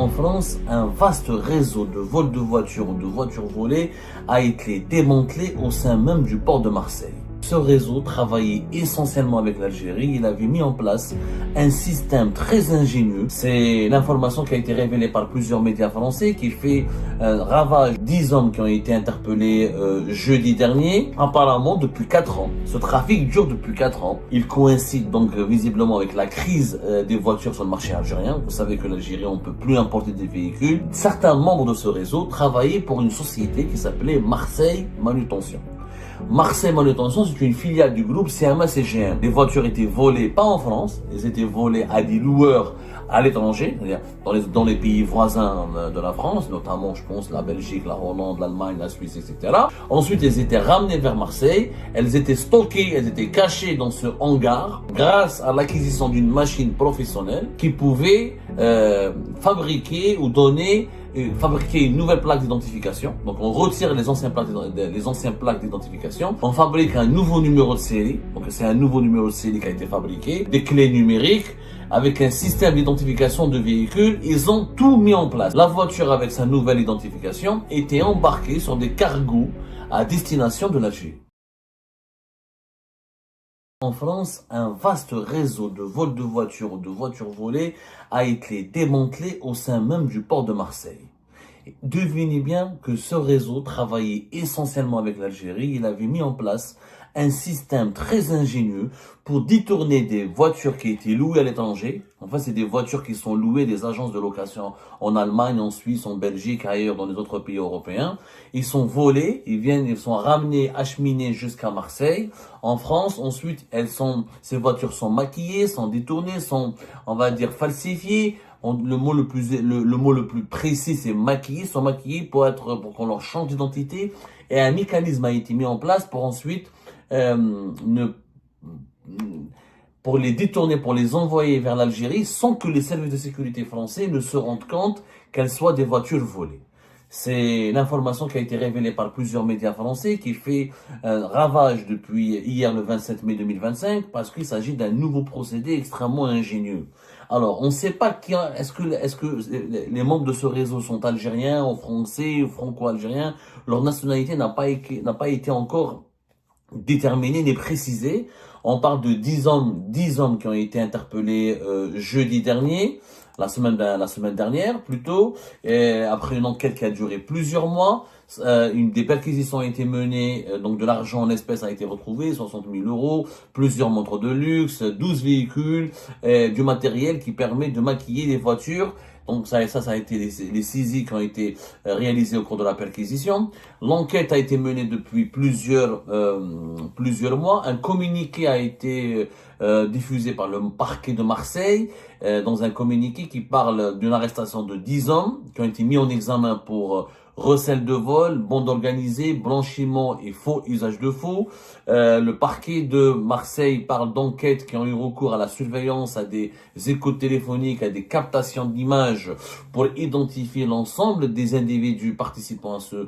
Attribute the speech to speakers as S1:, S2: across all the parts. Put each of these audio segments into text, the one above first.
S1: En France, un vaste réseau de vols de voitures ou de voitures volées a été démantelé au sein même du port de Marseille. Ce réseau travaillait essentiellement avec l'Algérie. Il avait mis en place un système très ingénieux. C'est l'information qui a été révélée par plusieurs médias français qui fait ravage. 10 hommes qui ont été interpellés jeudi dernier, apparemment depuis 4 ans. Ce trafic dure depuis 4 ans. Il coïncide donc visiblement avec la crise des voitures sur le marché algérien. Vous savez que l'Algérie, on ne peut plus importer des véhicules. Certains membres de ce réseau travaillaient pour une société qui s'appelait Marseille Manutention. Marseille Manutention, c'est une filiale du groupe CMA CGM. Les voitures étaient volées pas en France, elles étaient volées à des loueurs à l'étranger, c'est-à-dire dans les pays voisins de la France, notamment, je pense, la Belgique, la Hollande, l'Allemagne, la Suisse, etc. Ensuite, elles étaient ramenées vers Marseille, elles étaient stockées, elles étaient cachées dans ce hangar grâce à l'acquisition d'une machine professionnelle qui pouvait fabriquer une nouvelle plaque d'identification. Donc on retire les anciennes plaques d'identification. On fabrique un nouveau numéro de série. Donc c'est un nouveau numéro de série qui a été fabriqué. Des clés numériques avec un système d'identification de véhicules. Ils ont tout mis en place. La voiture avec sa nouvelle identification était embarquée sur des cargos à destination de l'Algérie. En France, un vaste réseau de vols de voitures ou de voitures volées a été démantelé au sein même du port de Marseille. Devinez bien que ce réseau travaillait essentiellement avec l'Algérie. Il avait mis en place un système très ingénieux pour détourner des voitures qui étaient louées à l'étranger. Enfin, c'est des voitures qui sont louées des agences de location en Allemagne, en Suisse, en Belgique, ailleurs dans les autres pays européens. Ils sont volés, ils sont ramenés, acheminés jusqu'à Marseille. En France, ensuite, ces voitures sont maquillées, sont détournées, on va dire, falsifiées. Le mot le plus précis, c'est maquillées, sont maquillées pour qu'on leur change d'identité. Et un mécanisme a été mis en place pour ensuite pour les détourner, pour les envoyer vers l'Algérie sans que les services de sécurité français ne se rendent compte qu'elles soient des voitures volées. C'est l'information qui a été révélée par plusieurs médias français qui fait ravage depuis hier le 27 mai 2025 parce qu'il s'agit d'un nouveau procédé extrêmement ingénieux. Alors, on ne sait pas est-ce que les membres de ce réseau sont algériens ou français ou franco-algériens. Leur nationalité n'a pas été encore déterminée ni précisée. On parle de 10 hommes qui ont été interpellés jeudi dernier, la semaine dernière plutôt, et après une enquête qui a duré plusieurs mois. Des perquisitions ont été menées, donc de l'argent en espèces a été retrouvé, 60 000 euros, plusieurs montres de luxe, 12 véhicules, du matériel qui permet de maquiller les voitures. Donc ça a été les saisies qui ont été réalisées au cours de la perquisition. L'enquête a été menée depuis plusieurs mois. Un communiqué a été diffusé par le parquet de Marseille, dans un communiqué qui parle d'une arrestation de 10 hommes qui ont été mis en examen pour recel de vol, bande organisée, blanchiment et faux usage de faux. Le parquet de Marseille parle d'enquêtes qui ont eu recours à la surveillance, à des écoutes téléphoniques, à des captations d'images pour identifier l'ensemble des individus participant à ce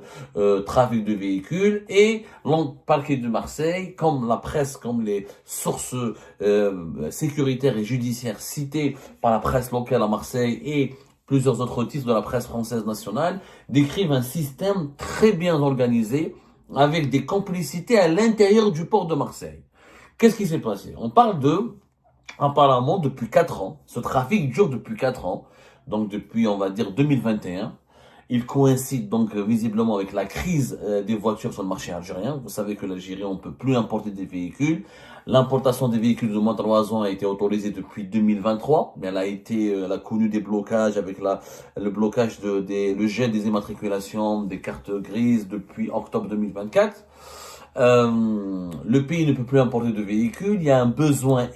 S1: trafic de véhicules. Et le parquet de Marseille, comme la presse, comme les sources sécuritaires et judiciaires citées par la presse locale à Marseille et plusieurs autres titres de la presse française nationale, décrivent un système très bien organisé avec des complicités à l'intérieur du port de Marseille. Qu'est-ce qui s'est passé? On parle apparemment, depuis 4 ans, ce trafic dure depuis 4 ans, donc depuis, on va dire, 2021. Il coïncide donc visiblement avec la crise des voitures sur le marché algérien. Vous savez que l'Algérie, on ne peut plus importer des véhicules. L'importation des véhicules de moins de 3 ans a été autorisée depuis 2023. Mais elle a connu des blocages avec le blocage le gel des immatriculations, des cartes grises depuis octobre 2024. Le pays ne peut plus importer de véhicules. Il y a un besoin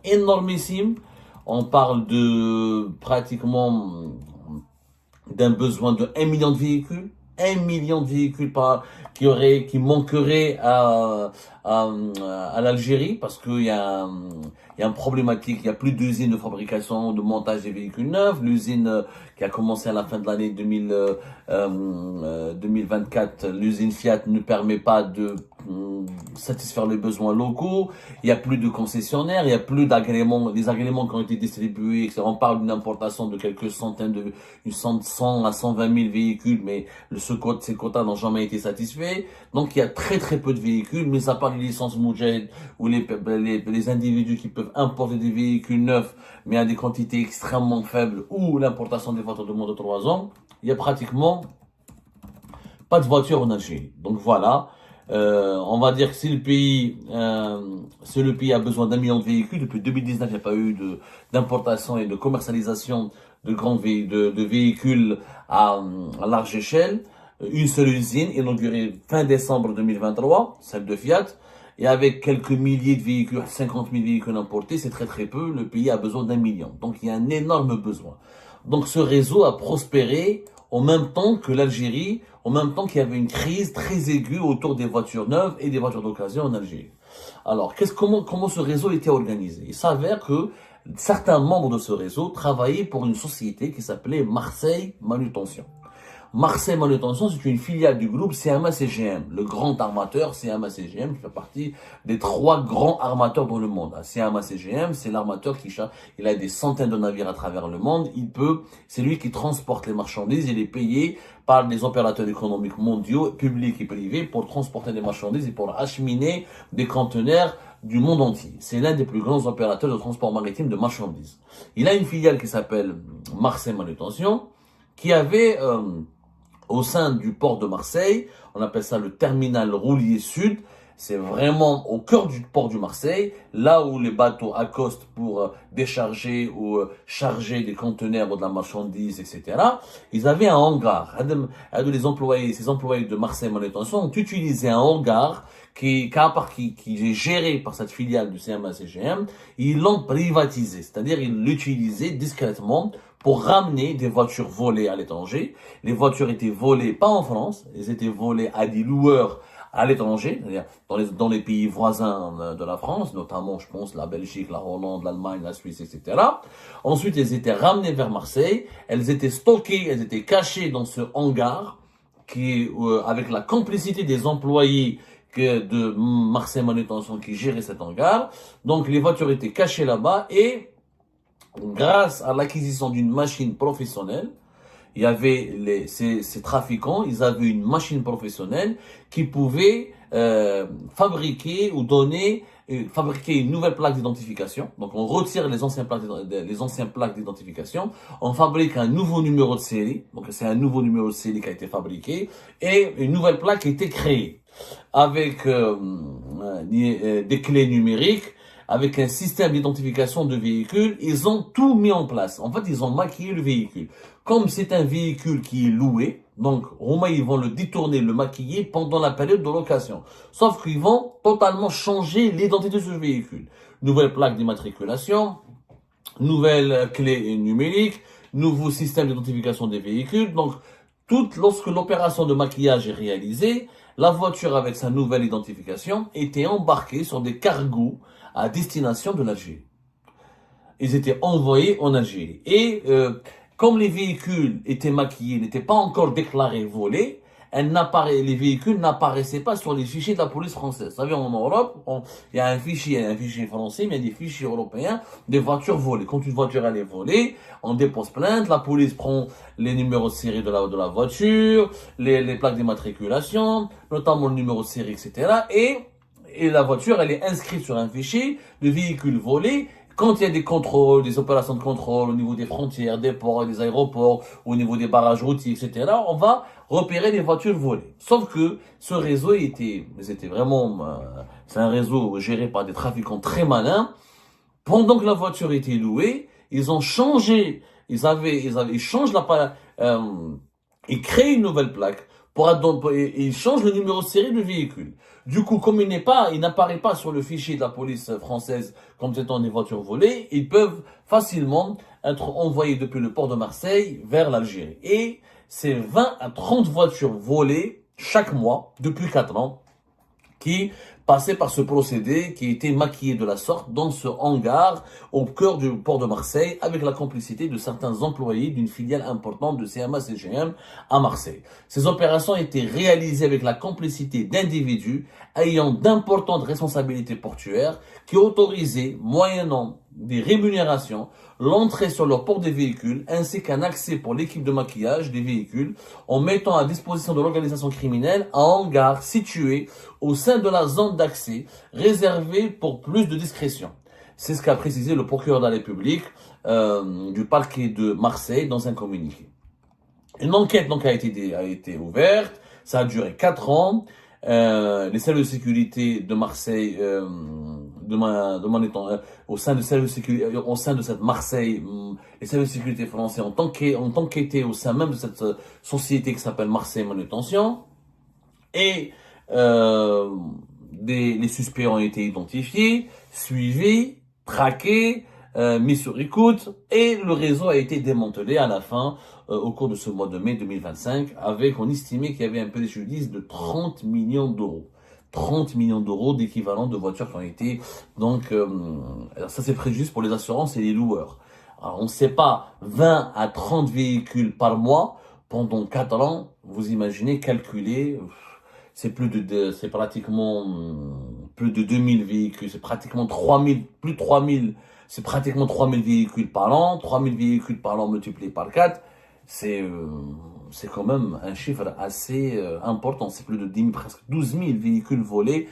S1: énormissime. On parle de pratiquement d'un besoin de 1 million de véhicules. 1 million de véhicules qui manqueraient à l'Algérie parce qu'il y a il y a une problématique, il n'y a plus d'usine de fabrication, de montage des véhicules neufs. L'usine qui a commencé à la fin de l'année 2024, l'usine Fiat ne permet pas de satisfaire les besoins locaux. Il n'y a plus de concessionnaires, il n'y a plus d'agréments, les agréments qui ont été distribués, etc. On parle d'une importation de quelques centaines de, 100 à 120 000 véhicules, mais ces quotas n'ont jamais été satisfaits. Donc il y a très peu de véhicules, mais à part les licences Moudjahid ou les individus qui peuvent importer des véhicules neufs, mais à des quantités extrêmement faibles, ou l'importation des voitures de moins de 3 ans, il y a pratiquement pas de voitures en Algérie. Donc voilà. On va dire que si le pays a besoin d'1 million de véhicules, depuis 2019, il n'y a pas eu d'importation et de commercialisation de de véhicules à large échelle. Une seule usine inaugurée fin décembre 2023, celle de Fiat, et avec quelques milliers de véhicules, 50 000 véhicules importés, c'est très peu. Le pays a besoin d'1 million. Donc il y a un énorme besoin. Donc ce réseau a prospéré en même temps que l'Algérie, en même temps qu'il y avait une crise très aiguë autour des voitures neuves et des voitures d'occasion en Algérie. Alors, comment ce réseau était organisé? Il s'avère que certains membres de ce réseau travaillaient pour une société qui s'appelait Marseille Manutention. Marseille Manutention, c'est une filiale du groupe CMA-CGM, le grand armateur CMA-CGM qui fait partie des 3 grands armateurs dans le monde. CMA-CGM, c'est l'armateur il a des centaines de navires à travers le monde. C'est lui qui transporte les marchandises. Il est payé par des opérateurs économiques mondiaux, publics et privés, pour transporter des marchandises et pour acheminer des conteneurs du monde entier. C'est l'un des plus grands opérateurs de transport maritime de marchandises. Il a une filiale qui s'appelle Marseille Manutention, qui avait au sein du port de Marseille, on appelle ça le terminal roulier sud. C'est vraiment au cœur du port du Marseille, là où les bateaux accostent pour décharger ou charger des conteneurs ou de la marchandise, etc. Ils avaient un hangar. Ces employés de Marseille Manutention ont utilisé un hangar qui est géré par cette filiale du CMA-CGM. Ils l'ont privatisé, c'est-à-dire ils l'utilisaient discrètement pour ramener des voitures volées à l'étranger. Les voitures étaient volées pas en France, elles étaient volées à des loueurs à l'étranger, c'est-à-dire dans les pays voisins de la France, notamment, je pense, la Belgique, la Hollande, l'Allemagne, la Suisse, etc. Ensuite, elles étaient ramenées vers Marseille, elles étaient stockées, elles étaient cachées dans ce hangar, avec la complicité des employés de Marseille Manutention qui géraient cet hangar. Donc, les voitures étaient cachées là-bas et grâce à l'acquisition d'une machine professionnelle, il y avait ces trafiquants, ils avaient une machine professionnelle qui pouvait fabriquer une nouvelle plaque d'identification. Donc on retire les anciennes plaques d'identification, on fabrique un nouveau numéro de série. Donc c'est un nouveau numéro de série qui a été fabriqué et une nouvelle plaque a été créée avec des clés numériques, avec un système d'identification de véhicules. Ils ont tout mis en place. En fait, ils ont maquillé le véhicule. Comme c'est un véhicule qui est loué, donc Roumain, ils vont le détourner, le maquiller pendant la période de location. Sauf qu'ils vont totalement changer l'identité de ce véhicule. Nouvelle plaque d'immatriculation, nouvelle clé numérique, nouveau système d'identification des véhicules. Donc, lorsque l'opération de maquillage est réalisée, la voiture avec sa nouvelle identification était embarquée sur des cargos à destination de l'Algérie. Ils étaient envoyés en Algérie. Et comme les véhicules étaient maquillés, n'étaient pas encore déclarés volés, les véhicules n'apparaissaient pas sur les fichiers de la police française. Vous savez, en Europe, il y a un fichier français, mais il y a des fichiers européens des voitures volées. Quand une voiture elle est volée, on dépose plainte, la police prend les numéros de série de la voiture, les plaques d'immatriculation, notamment le numéro de série, etc. Et la voiture, elle est inscrite sur un fichier de véhicules volés. Quand il y a des contrôles, des opérations de contrôle au niveau des frontières, des ports et des aéroports, au niveau des barrages routiers, etc., on va repérer les voitures volées. Sauf que ce réseau c'est un réseau géré par des trafiquants très malins. Pendant que la voiture était louée, ils ont changé, ils changent ils créent une nouvelle plaque. Il change le numéro de série du véhicule. Du coup, comme il n'apparaît pas sur le fichier de la police française comme étant des voitures volées, ils peuvent facilement être envoyés depuis le port de Marseille vers l'Algérie. Et c'est 20 à 30 voitures volées chaque mois, depuis 4 ans, qui passer par ce procédé qui était maquillé de la sorte dans ce hangar au cœur du port de Marseille avec la complicité de certains employés d'une filiale importante de CMA-CGM à Marseille. Ces opérations étaient réalisées avec la complicité d'individus ayant d'importantes responsabilités portuaires qui autorisaient, moyennant des rémunérations, l'entrée sur leur port des véhicules ainsi qu'un accès pour l'équipe de maquillage des véhicules en mettant à disposition de l'organisation criminelle un hangar situé au sein de la zone d'accès réservée pour plus de discrétion. C'est ce qu'a précisé le procureur de la République du parquet de Marseille dans un communiqué. Une enquête donc a été ouverte, ça a duré 4 ans. Les services de sécurité de Marseille au sein de cette Marseille, les services de sécurité français ont enquêté au sein même de cette société qui s'appelle Marseille Manutention et les suspects ont été identifiés, suivis, traqués, mis sur écoute et le réseau a été démantelé à la fin au cours de ce mois de mai 2025 avec, on estimait qu'il y avait un préjudice de 30 millions d'euros. 30 millions d'euros d'équivalent de voitures qui ont été, donc, ça c'est préjudice pour les assurances et les loueurs. Alors, on ne sait pas, 20 à 30 véhicules par mois pendant 4 ans, vous imaginez, calculer, c'est c'est pratiquement plus de 2000 véhicules, c'est pratiquement 3000, plus de 3000, c'est pratiquement 3000 véhicules par an, 3000 véhicules par an multipliés par 4, c'est quand même un chiffre assez important. C'est plus de 10 000, presque 12 000 véhicules volés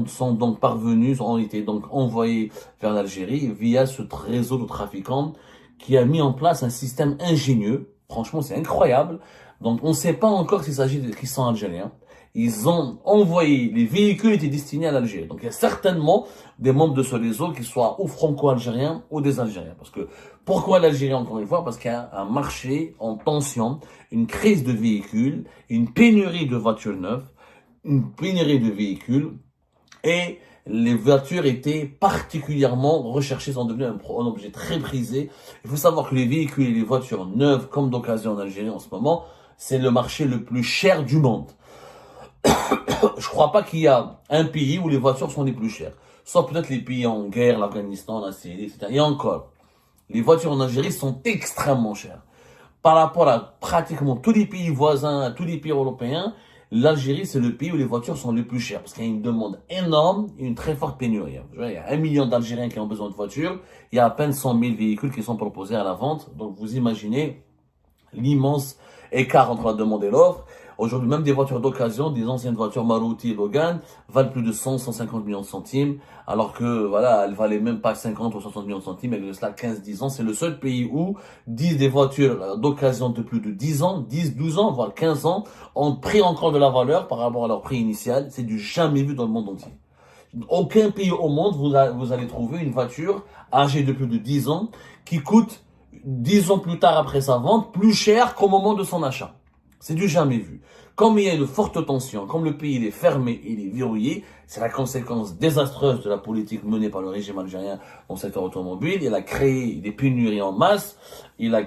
S1: sont donc parvenus, ont été donc envoyés vers l'Algérie via ce réseau de trafiquants qui a mis en place un système ingénieux. Franchement, c'est incroyable. Donc, on ne sait pas encore s'il s'agit qu'ils sont algériens. Ils ont envoyé, les véhicules étaient destinés à l'Algérie. Donc, il y a certainement des membres de ce réseau qui soient ou franco-algériens ou des Algériens. Parce que, pourquoi l'Algérie encore une fois? Parce qu'il y a un marché en tension, une crise de véhicules, une pénurie de voitures neuves, une pénurie de véhicules et les voitures étaient particulièrement recherchées, sont devenues un objet très prisé. Il faut savoir que les véhicules et les voitures neuves, comme d'occasion en Algérie en ce moment, c'est le marché le plus cher du monde. Je crois pas qu'il y a un pays où les voitures sont les plus chères. Sauf peut-être les pays en guerre, l'Afghanistan, la Syrie, etc. Et encore, les voitures en Algérie sont extrêmement chères. Par rapport à pratiquement tous les pays voisins, à tous les pays européens, l'Algérie, c'est le pays où les voitures sont les plus chères. Parce qu'il y a une demande énorme et une très forte pénurie. Il y a 1 million d'Algériens qui ont besoin de voitures. Il y a à peine 100 000 véhicules qui sont proposés à la vente. Donc vous imaginez l'immense écart entre la demande et l'offre. Aujourd'hui, même des voitures d'occasion, des anciennes voitures Maruti et Logan, valent plus de 100, 150 millions de centimes, alors que, voilà, elles valaient même pas 50 ou 60 millions de centimes, il y a de cela 15, 10 ans. C'est le seul pays où 10 des voitures d'occasion de plus de 10 ans, 10, 12 ans, voire 15 ans, ont pris encore de la valeur par rapport à leur prix initial. C'est du jamais vu dans le monde entier. Aucun pays au monde, vous allez trouver une voiture âgée de plus de 10 ans qui coûte 10 ans plus tard après sa vente plus cher qu'au moment de son achat. C'est du jamais vu. Comme il y a une forte tension, comme le pays il est fermé, il est verrouillé, c'est la conséquence désastreuse de la politique menée par le régime algérien dans le secteur automobile. Il a créé des pénuries en masse, il a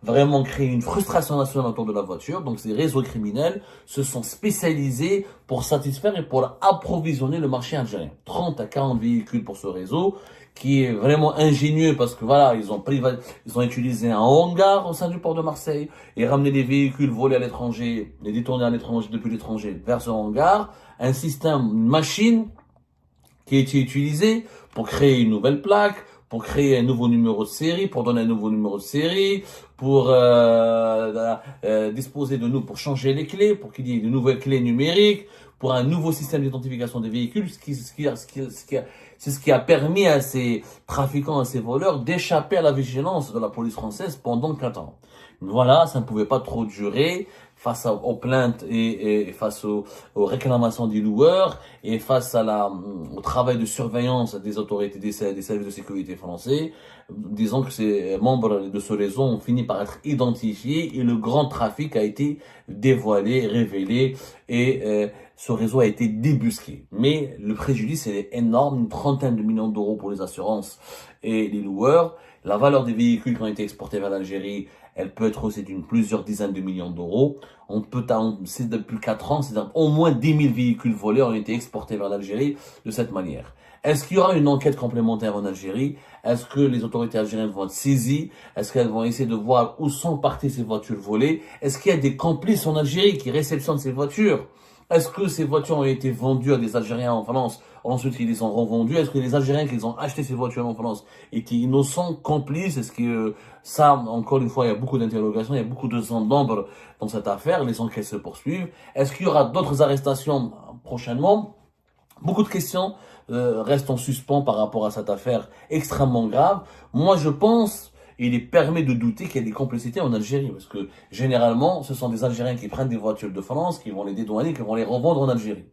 S1: vraiment créé une frustration nationale autour de la voiture. Donc ces réseaux criminels se sont spécialisés pour satisfaire et pour approvisionner le marché algérien. 30 à 40 véhicules pour ce réseau, qui est vraiment ingénieux parce que voilà, ils ont utilisé un hangar au sein du port de Marseille et ramené les véhicules volés à l'étranger, les détournés à l'étranger, depuis l'étranger vers ce hangar. Un système, une machine qui a été utilisée pour créer une nouvelle plaque, pour créer un nouveau numéro de série, pour donner un nouveau numéro de série, pour disposer de nous, pour changer les clés, pour qu'il y ait de nouvelles clés numériques, pour un nouveau système d'identification des véhicules, c'est ce qui a permis à ces trafiquants, à ces voleurs d'échapper à la vigilance de la police française pendant 4 ans. Voilà, ça ne pouvait pas trop durer face aux plaintes et face aux réclamations des loueurs et face au travail de surveillance des autorités des services de sécurité français. Disons que ces membres de ce réseau ont fini par être identifiés et le grand trafic a été dévoilé, révélé et ce réseau a été débusqué. Mais le préjudice est énorme, une trentaine de millions d'euros pour les assurances et les loueurs. La valeur des véhicules qui ont été exportés vers l'Algérie, elle peut être aussi d'une plusieurs dizaines de millions d'euros. C'est depuis 4 ans, c'est au moins 10 000 véhicules volés ont été exportés vers l'Algérie de cette manière. Est-ce qu'il y aura une enquête complémentaire en Algérie? Est-ce que les autorités algériennes vont être saisies? Est-ce qu'elles vont essayer de voir où sont parties ces voitures volées? Est-ce qu'il y a des complices en Algérie qui réceptionnent ces voitures? Est-ce que ces voitures ont été vendues à des Algériens en France, ensuite ils les ont revendues? Est-ce que les Algériens qui ont acheté ces voitures en France étaient innocents, complices? Est-ce que ça, encore une fois, il y a beaucoup d'interrogations, il y a beaucoup de zones d'ombre dans cette affaire, les enquêtes se poursuivent. Est-ce qu'il y aura d'autres arrestations prochainement? Beaucoup de questions restent en suspens par rapport à cette affaire extrêmement grave. Moi, je pense, il est permis de douter qu'il y a des complicités en Algérie, parce que généralement, ce sont des Algériens qui prennent des voitures de France, qui vont les dédouaner, qui vont les revendre en Algérie.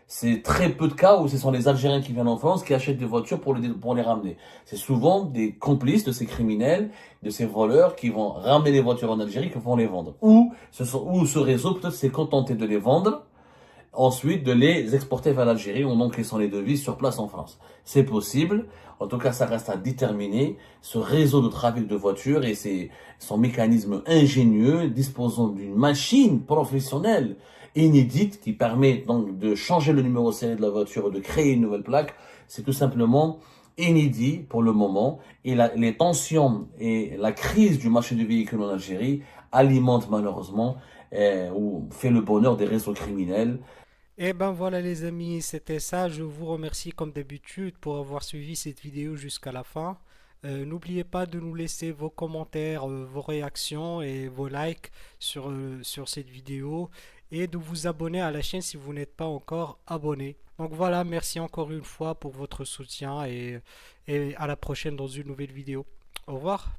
S1: C'est très peu de cas où ce sont les Algériens qui viennent en France qui achètent des voitures pour les ramener. C'est souvent des complices de ces criminels, de ces voleurs qui vont ramener les voitures en Algérie, qui vont les vendre. Ou ce réseau peut-être s'est contenté de les vendre, ensuite de les exporter vers l'Algérie en encaissant les devises sur place en France. C'est possible. En tout cas, ça reste à déterminer. Ce réseau de trafic de voitures et son mécanisme ingénieux disposant d'une machine professionnelle inédite qui permet donc de changer le numéro série de la voiture, de créer une nouvelle plaque. C'est tout simplement inédit pour le moment. Et les tensions et la crise du marché du véhicule en Algérie alimentent malheureusement ou fait le bonheur des réseaux criminels.
S2: Et ben voilà les amis, c'était ça. Je vous remercie comme d'habitude pour avoir suivi cette vidéo jusqu'à la fin. N'oubliez pas de nous laisser vos commentaires, vos réactions et vos likes sur cette vidéo et de vous abonner à la chaîne si vous n'êtes pas encore abonné. Donc voilà, merci encore une fois pour votre soutien et à la prochaine dans une nouvelle vidéo. Au revoir.